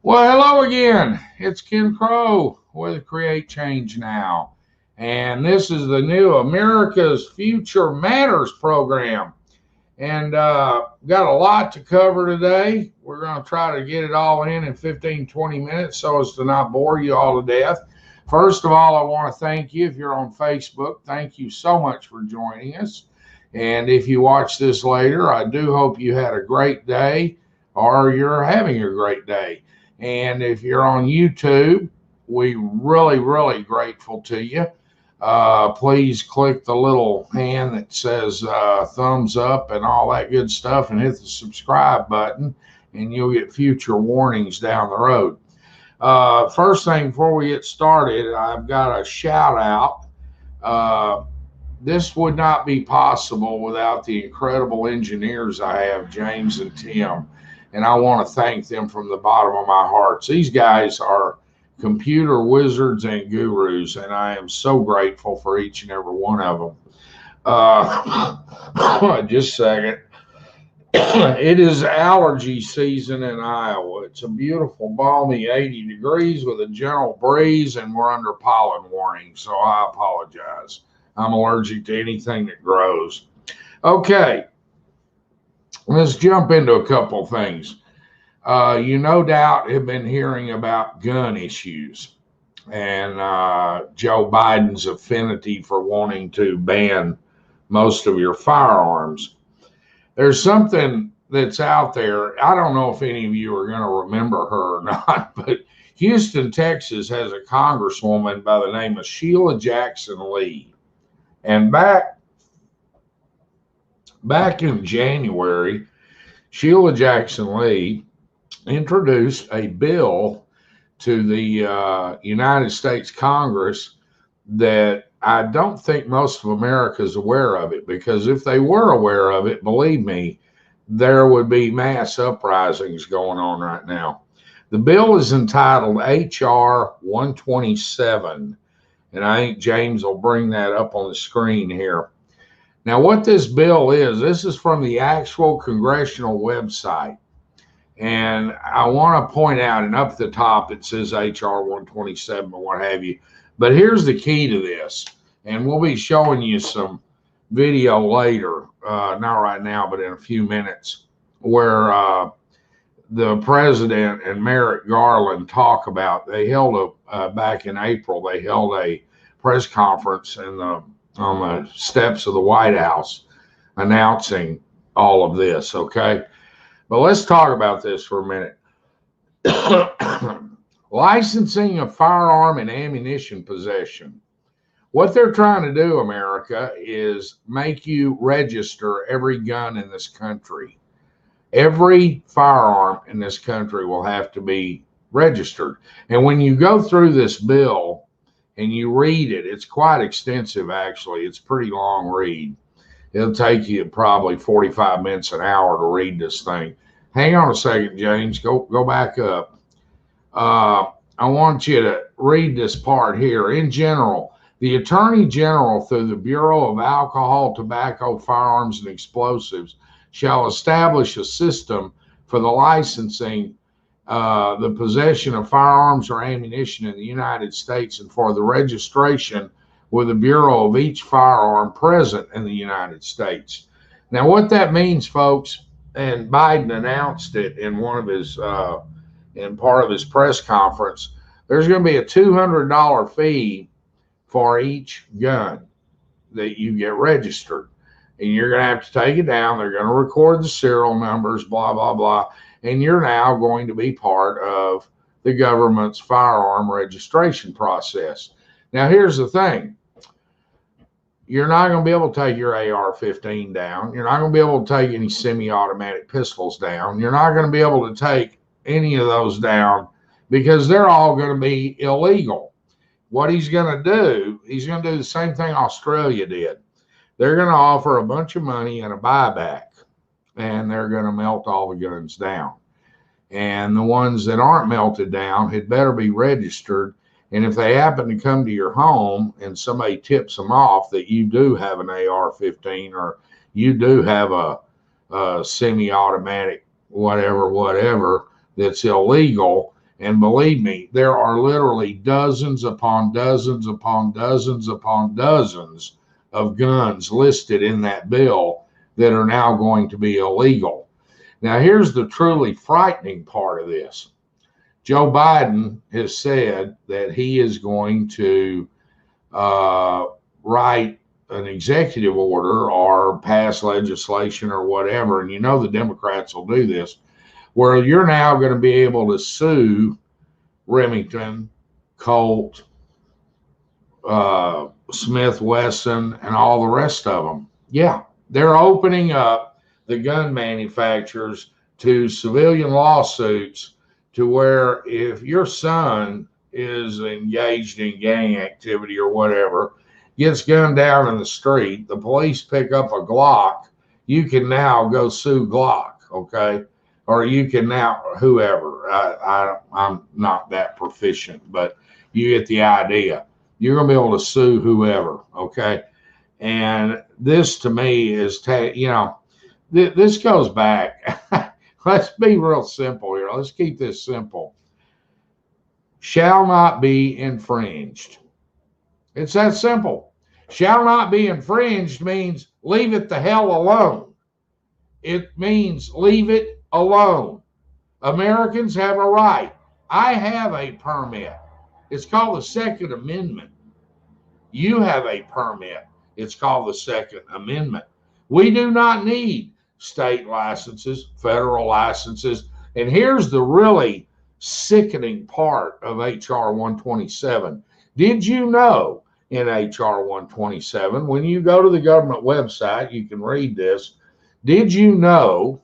Well, hello again. It's Ken Crow with Create Change Now. And this is the new America's Future Matters program. And got a lot to cover today. We're going to try to get it all in 15, 20 minutes so as to not bore you all to death. First of all, I want to thank you. If you're on Facebook, thank you so much for joining us. And if you watch this later, I do hope you had a great day or you're having a great day. And if you're on YouTube, we really grateful to you. Please click the little hand that says thumbs up and all that good stuff and hit the subscribe button and you'll get future warnings down the road. First thing before we get started, I've got a shout out. This would not be possible without the incredible engineers I have, James and Tim. And I want to thank them from the bottom of my heart. These guys are computer wizards and gurus, and I am so grateful for each and every one of them. Just a second. It is allergy season in Iowa. It's a beautiful, balmy 80 degrees with a gentle breeze, and we're under pollen warning, so I apologize. I'm allergic to anything that grows. Okay. Let's jump into a couple things. You no doubt have been hearing about gun issues and Joe Biden's affinity for wanting to ban most of your firearms. There's something that's out there. I don't know if any of you are going to remember her or not, but Houston, Texas has a congresswoman by the name of Sheila Jackson Lee. And back in January, Sheila Jackson Lee introduced a bill to the United States Congress that I don't think most of America is aware of it, because if they were aware of it, believe me, there would be mass uprisings going on right now. The bill is entitled H.R. 127, and I think James will bring that up on the screen here. Now, what this bill is, this is from the actual congressional website. And I want to point out, and up at the top, it says HR 127 or what have you. But here's the key to this. And we'll be showing you some video later, not right now, but in a few minutes, where the president and Merrick Garland talk about, they held back in April, they held a press conference on the steps of the White House announcing all of this, okay? But let's talk about this for a minute. Licensing of firearm and ammunition possession. What they're trying to do, America, is make you register every gun in this country. Every firearm in this country will have to be registered. And when you go through this bill, and you read it, it's quite extensive, actually. It's a pretty long read. It'll take you probably 45 minutes, an hour to read this thing. Hang on a second, James. Go back up. I want you to read this part here. In general, the Attorney General, through the Bureau of Alcohol, Tobacco, Firearms, and Explosives, shall establish a system for the licensing the possession of firearms or ammunition in the United States and for the registration with the Bureau of each firearm present in the United States. Now, what that means, folks, and Biden announced it in one of his, in part of his press conference, there's going to be a $200 fee for each gun that you get registered. And you're going to have to take it down. They're going to record the serial numbers, blah, blah, blah. And you're now going to be part of the government's firearm registration process. Now, here's the thing. You're not going to be able to take your AR-15 down. You're not going to be able to take any semi-automatic pistols down. You're not going to be able to take any of those down because they're all going to be illegal. What he's going to do, he's going to do the same thing Australia did. They're going to offer a bunch of money and a buyback, and they're going to melt all the guns down. And the ones that aren't melted down had better be registered. And if they happen to come to your home and somebody tips them off that you do have an AR-15 or you do have a semi-automatic whatever that's illegal, And believe me, there are literally dozens upon dozens upon dozens upon dozens of guns listed in that bill that are now going to be illegal. Now, here's the truly frightening part of this. Joe Biden has said that he is going to write an executive order or pass legislation or whatever, and you know the Democrats will do this, where you're now going to be able to sue Remington, Colt, Smith Wesson, and all the rest of them. Yeah, they're opening up the gun manufacturers to civilian lawsuits, to where if your son is engaged in gang activity or whatever, gets gunned down in the street, the police pick up a Glock, you can now go sue Glock, okay? Or you can now, whoever, I'm not that proficient, but you get the idea. You're going to be able to sue whoever, okay? And this to me is, this goes back. Let's be real simple here. Let's keep this simple. Shall not be infringed. It's that simple. Shall not be infringed means leave it the hell alone. It means leave it alone. Americans have a right. I have a permit. It's called the Second Amendment. You have a permit. It's called the Second Amendment. We do not need state licenses, federal licenses. And here's the really sickening part of H.R. 127. Did you know in H.R. 127, when you go to the government website, you can read this, did you know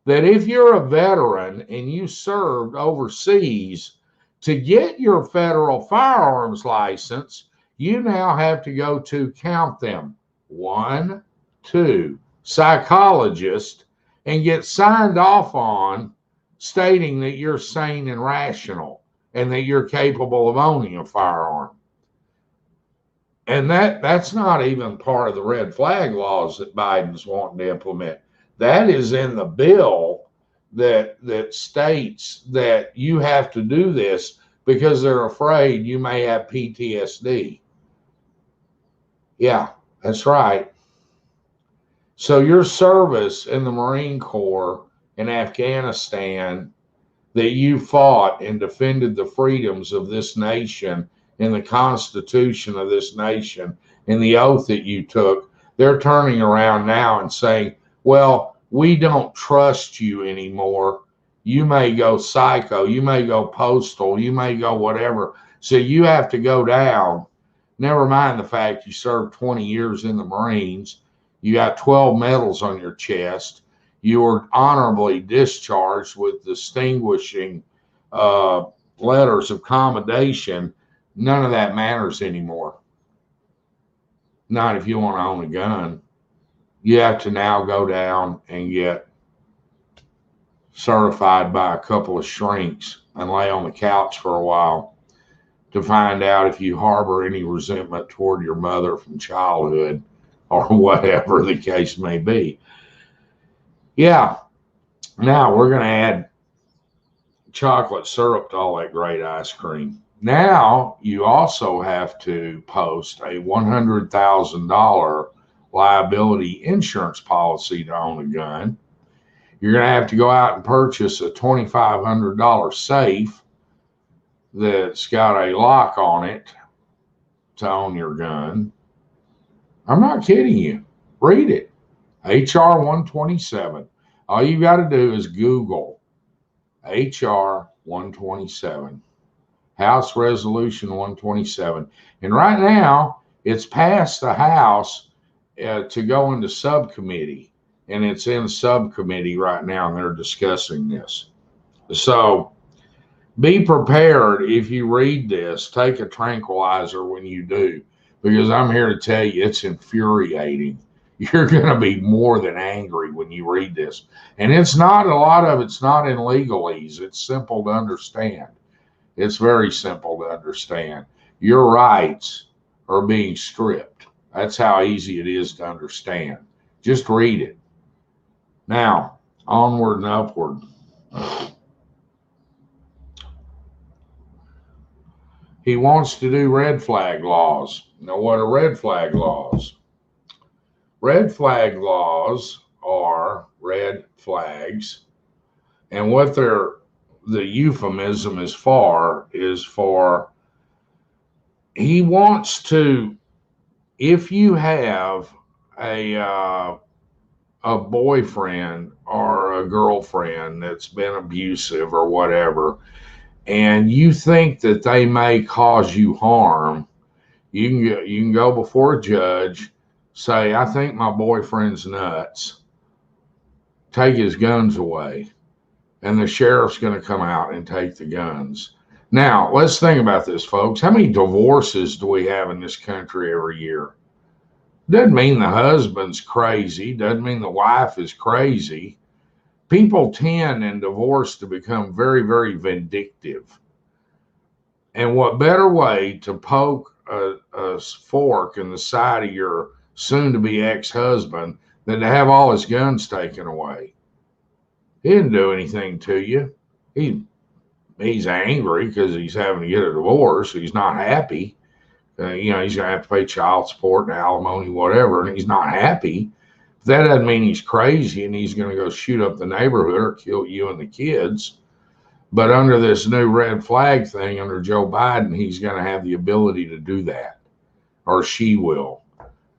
that if you're a veteran and you served overseas, to get your federal firearms license, you now have to go to, count them, 1, 2, psychologist, and get signed off on stating that you're sane and rational and that you're capable of owning a firearm. And that's not even part of the red flag laws that Biden's wanting to implement. That is in the bill that states that you have to do this because they're afraid you may have PTSD. Yeah, that's right. So your service in the Marine Corps in Afghanistan, that you fought and defended the freedoms of this nation and the Constitution of this nation and the oath that you took, they're turning around now and saying, well, we don't trust you anymore. You may go psycho, you may go postal, you may go whatever. So you have to go down. Never mind the fact you served 20 years in the Marines. You got 12 medals on your chest. You were honorably discharged with distinguishing letters of commendation. None of that matters anymore. Not if you want to own a gun. You have to now go down and get certified by a couple of shrinks and lay on the couch for a while to find out if you harbor any resentment toward your mother from childhood or whatever the case may be. Yeah. Now we're going to add chocolate syrup to all that great ice cream. Now you also have to post a $100,000 liability insurance policy to own a gun. You're going to have to go out and purchase a $2,500 safe that's got a lock on it to own your gun. I'm not kidding you. Read it. HR 127. All you got to do is Google HR 127. House Resolution 127. And right now, it's passed the House to go into subcommittee. And it's in subcommittee right now, and they're discussing this. So be prepared if you read this. Take a tranquilizer when you do, because I'm here to tell you it's infuriating. You're going to be more than angry when you read this. And it's not, a lot of it's not in legalese. It's simple to understand. It's very simple to understand. Your rights are being stripped. That's how easy it is to understand. Just read it. Now, onward and upward. He wants to do red flag laws. Now, what are red flag laws? Red flag laws are red flags, and what the euphemism is for he wants to, if you have a boyfriend or a girlfriend that's been abusive or whatever, and you think that they may cause you harm, you can go before a judge, say, I think my boyfriend's nuts, take his guns away, and the sheriff's going to come out and take the guns. Now, let's think about this, folks. How many divorces do we have in this country every year? Doesn't mean the husband's crazy, doesn't mean the wife is crazy. People tend in divorce to become very, very vindictive. And what better way to poke a fork in the side of your soon-to-be ex-husband than to have all his guns taken away? He didn't do anything to you. He's angry because he's having to get a divorce. He's not happy. He's going to have to pay child support and alimony, whatever, and he's not happy. That doesn't mean he's crazy and he's going to go shoot up the neighborhood or kill you and the kids. But under this new red flag thing, under Joe Biden, he's going to have the ability to do that, or she will,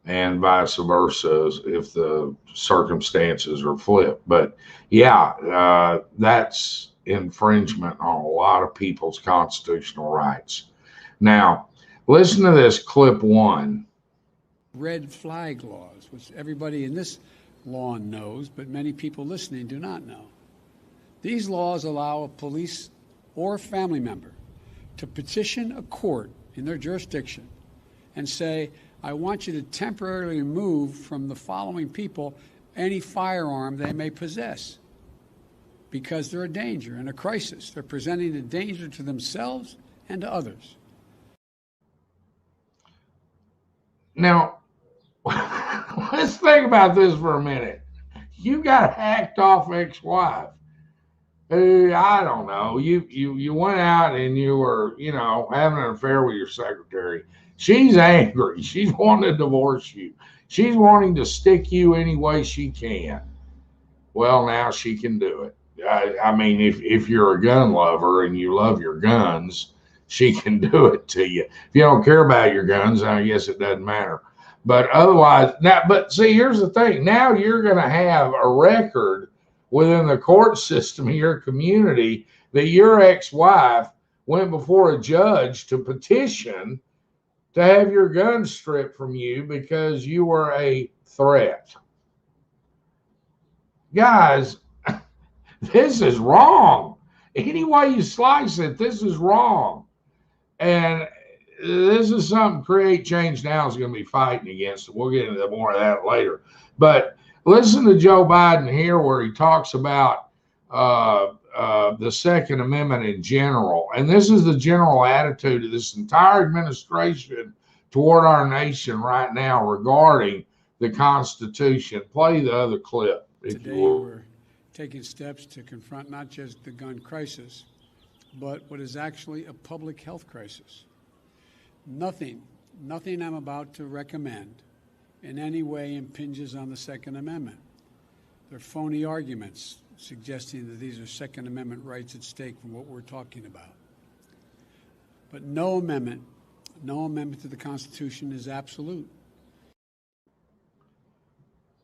and vice versa if the circumstances are flipped. But yeah, that's infringement on a lot of people's constitutional rights. Now, listen to this clip one. Red flag laws, which everybody in this lawn knows, but many people listening do not know. These laws allow a police or family member to petition a court in their jurisdiction and say, I want you to temporarily remove from the following people any firearm they may possess because they're a danger and a crisis. They're presenting a danger to themselves and to others. Now, let's think about this for a minute. You got a hacked off ex-wife. I don't know. You went out and you were, having an affair with your secretary. She's angry. She's wanting to divorce you. She's wanting to stick you any way she can. Well, now she can do it. I mean, if you're a gun lover and you love your guns, she can do it to you. If you don't care about your guns, I guess it doesn't matter. But otherwise, but see, here's the thing. Now you're going to have a record within the court system of your community that your ex-wife went before a judge to petition to have your gun stripped from you because you were a threat. Guys, this is wrong. Any way you slice it, this is wrong. And this is something Create Change Now is going to be fighting against. We'll get into more of that later. But listen to Joe Biden here where he talks about the Second Amendment in general. And this is the general attitude of this entire administration toward our nation right now regarding the Constitution. Play the other clip. Today we're taking steps to confront not just the gun crisis, but what is actually a public health crisis. Nothing I'm about to recommend in any way impinges on the Second Amendment. They're phony arguments suggesting that these are Second Amendment rights at stake from what we're talking about. But no amendment to the Constitution is absolute.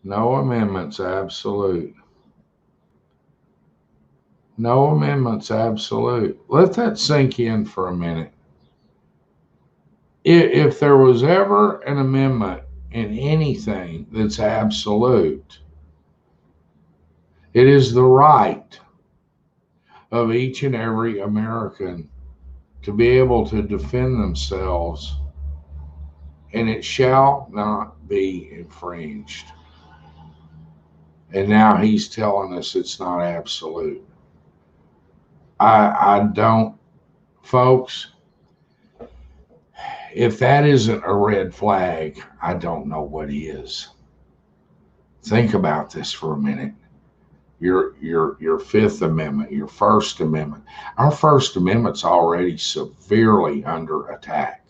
No amendment's absolute. No amendment's absolute. Let that sink in for a minute. If there was ever an amendment in anything that's absolute, it is the right of each and every American to be able to defend themselves, and it shall not be infringed. And now he's telling us it's not absolute. I don't, folks, if that isn't a red flag, I don't know what is. Think about this for a minute. your Fifth Amendment, your First Amendment. Our First Amendment's already severely under attack.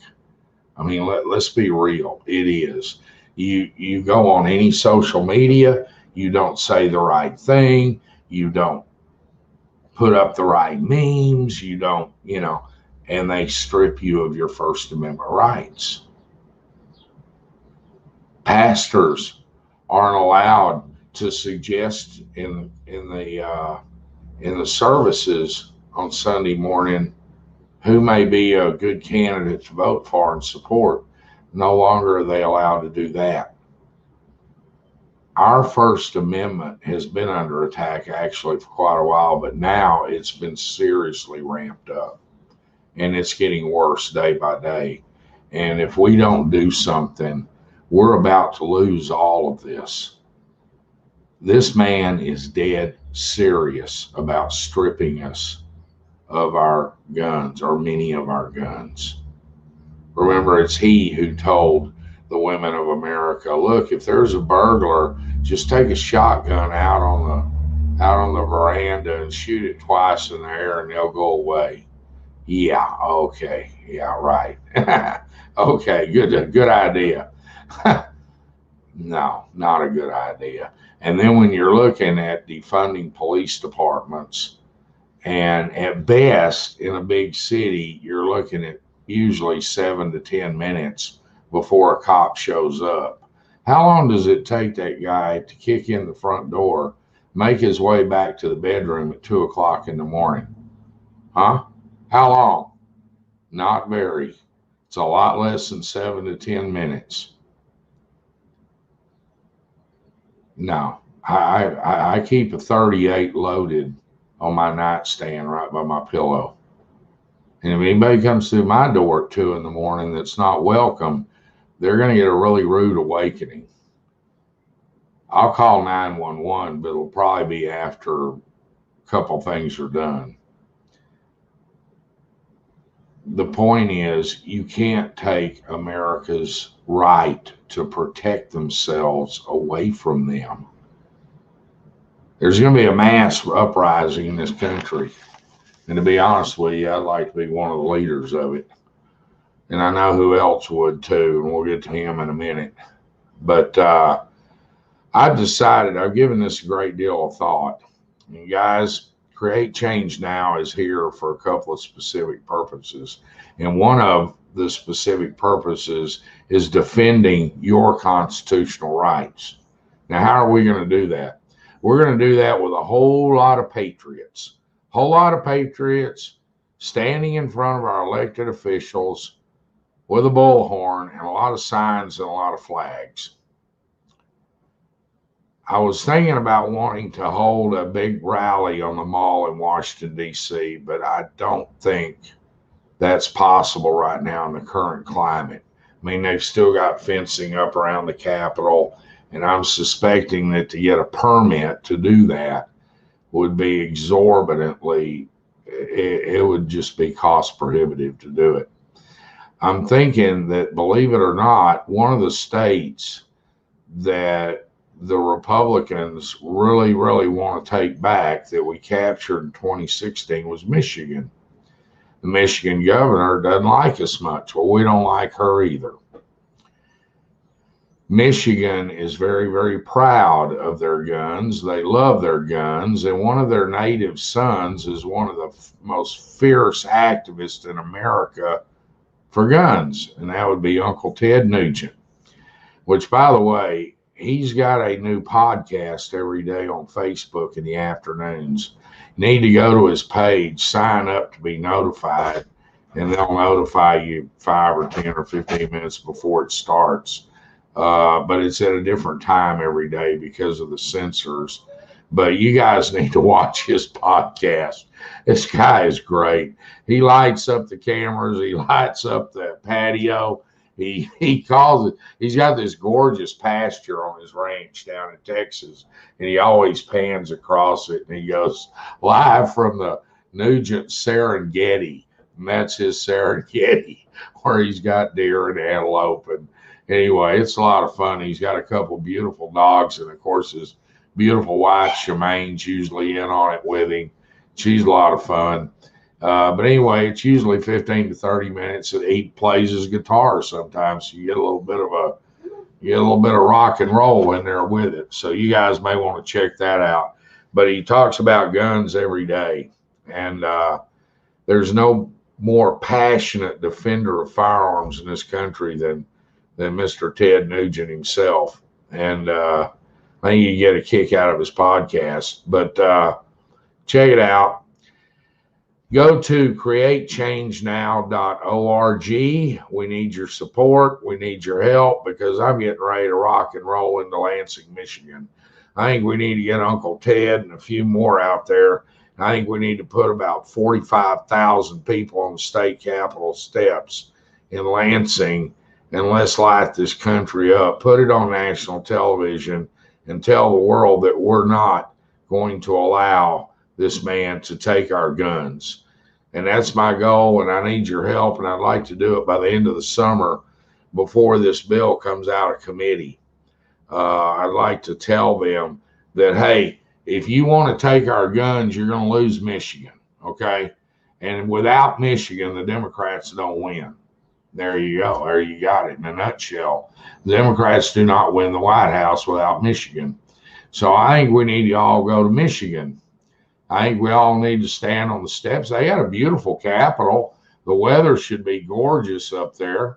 I mean, let's be real. It is. You go on any social media, you don't say the right thing, you don't put up the right memes, you don't, and they strip you of your First Amendment rights. Pastors aren't allowed to suggest in the services on Sunday morning who may be a good candidate to vote for and support. No longer are they allowed to do that. Our First Amendment has been under attack actually for quite a while, but now it's been seriously ramped up, and it's getting worse day by day. And if we don't do something, we're about to lose all of this. This man is dead serious about stripping us of our guns, or many of our guns. Remember, it's he who told the women of America, look, if there's a burglar, just take a shotgun out on the veranda and shoot it twice in the air and they'll go away. Yeah, okay. Yeah, right. Okay, good idea. No, not a good idea. And then when you're looking at defunding police departments, and at best in a big city, you're looking at usually 7 to 10 minutes before a cop shows up. How long does it take that guy to kick in the front door, make his way back to the bedroom at 2 o'clock in the morning? Huh? How long? Not very. It's a lot less than 7 to 10 minutes. No, I keep a 38 loaded on my nightstand right by my pillow. And if anybody comes through my door at 2 in the morning that's not welcome, they're going to get a really rude awakening. I'll call 911, but it'll probably be after a couple things are done. The point is, you can't take America's right to protect themselves away from them. There's going to be a mass uprising in this country. And to be honest with you, I'd like to be one of the leaders of it. And I know who else would too, and we'll get to him in a minute. But I've decided, I've given this a great deal of thought. And guys, Create Change Now is here for a couple of specific purposes. And one of the specific purposes is defending your constitutional rights. Now, how are we going to do that? We're going to do that with a whole lot of patriots. Standing in front of our elected officials with a bullhorn and a lot of signs and a lot of flags. I was thinking about wanting to hold a big rally on the mall in Washington, D.C., but I don't think that's possible right now in the current climate. I mean, they've still got fencing up around the Capitol, and I'm suspecting that to get a permit to do that would be exorbitantly, it would just be cost prohibitive to do it. I'm thinking that, believe it or not, one of the states that the Republicans really, really want to take back that we captured in 2016 was Michigan. The Michigan governor doesn't like us much. Well, we don't like her either. Michigan is very, very proud of their guns. They love their guns. And one of their native sons is one of the most fierce activists in America for guns. And that would be Uncle Ted Nugent, which, by the way, he's got a new podcast every day on Facebook in the afternoons. You need to go to his page, sign up to be notified, and they'll notify you 5 or 10 or 15 minutes before it starts. But it's at a different time every day because of the censors. But you guys need to watch his podcast. This guy is great. He lights up the cameras. He lights up the patio. He calls it, he's got this gorgeous pasture on his ranch down in Texas, and he always pans across it, and he goes, live from the Nugent Serengeti, and that's his Serengeti, where he's got deer and antelope. And anyway, it's a lot of fun. He's got a couple beautiful dogs, and of course his beautiful wife, Shemaine's usually in on it with him. She's a lot of fun. But anyway, it's usually 15 to 30 minutes. And he plays his guitar sometimes, so you get a little bit of rock and roll in there with it. So you guys may want to check that out. But he talks about guns every day, and there's no more passionate defender of firearms in this country than Mr. Ted Nugent himself. And I think you get a kick out of his podcast. But check it out. Go to createchangenow.org. We need your support. We need your help, because I'm getting ready to rock and roll into Lansing, Michigan. I think we need to get Uncle Ted and a few more out there. I think we need to put about 45,000 people on the state capitol steps in Lansing, and let's light this country up. Put it on national television and tell the world that we're not going to allow this man to take our guns. And that's my goal, and I need your help, and I'd like to do it by the end of the summer before this bill comes out of committee. I'd like to tell them that, hey, if you want to take our guns, you're going to lose Michigan, okay? And without Michigan, the Democrats don't win. There you go. There you got it in a nutshell. The Democrats do not win the White House without Michigan. So I think we need to all go to Michigan. I think we all need to stand on the steps. They got a beautiful Capitol. The weather should be gorgeous up there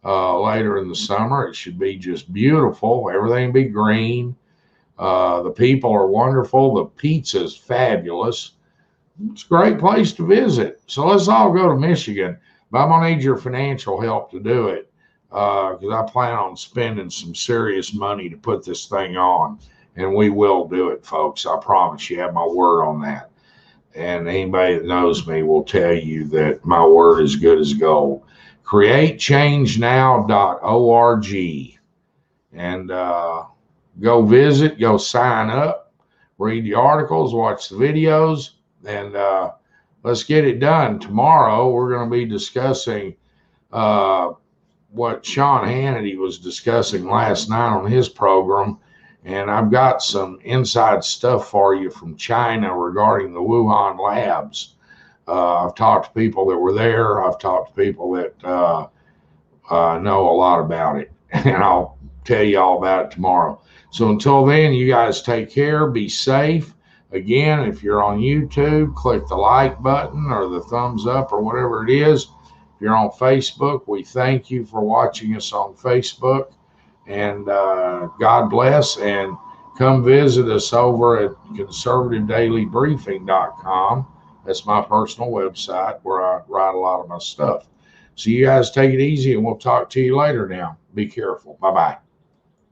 later in the summer. It should be just beautiful. Everything be green. The people are wonderful. The pizza's fabulous. It's a great place to visit. So let's all go to Michigan. But I'm going to need your financial help to do it, because I plan on spending some serious money to put this thing on. And we will do it, folks. I promise you. Have my word on that. And anybody that knows me will tell you that my word is good as gold. CreateChangeNow.org. And go visit, go sign up, read the articles, watch the videos, and let's get it done. Tomorrow, we're going to be discussing what Sean Hannity was discussing last night on his program. And I've got some inside stuff for you from China regarding the Wuhan labs. I've talked to people that were there. I've talked to people that know a lot about it. And I'll tell you all about it tomorrow. So until then, you guys take care. Be safe. Again, if you're on YouTube, click the like button or the thumbs up or whatever it is. If you're on Facebook, we thank you for watching us on Facebook. And God bless, and come visit us over at conservativedailybriefing.com. That's my personal website where I write a lot of my stuff. So you guys take it easy, and we'll talk to you later now. Be careful. Bye-bye.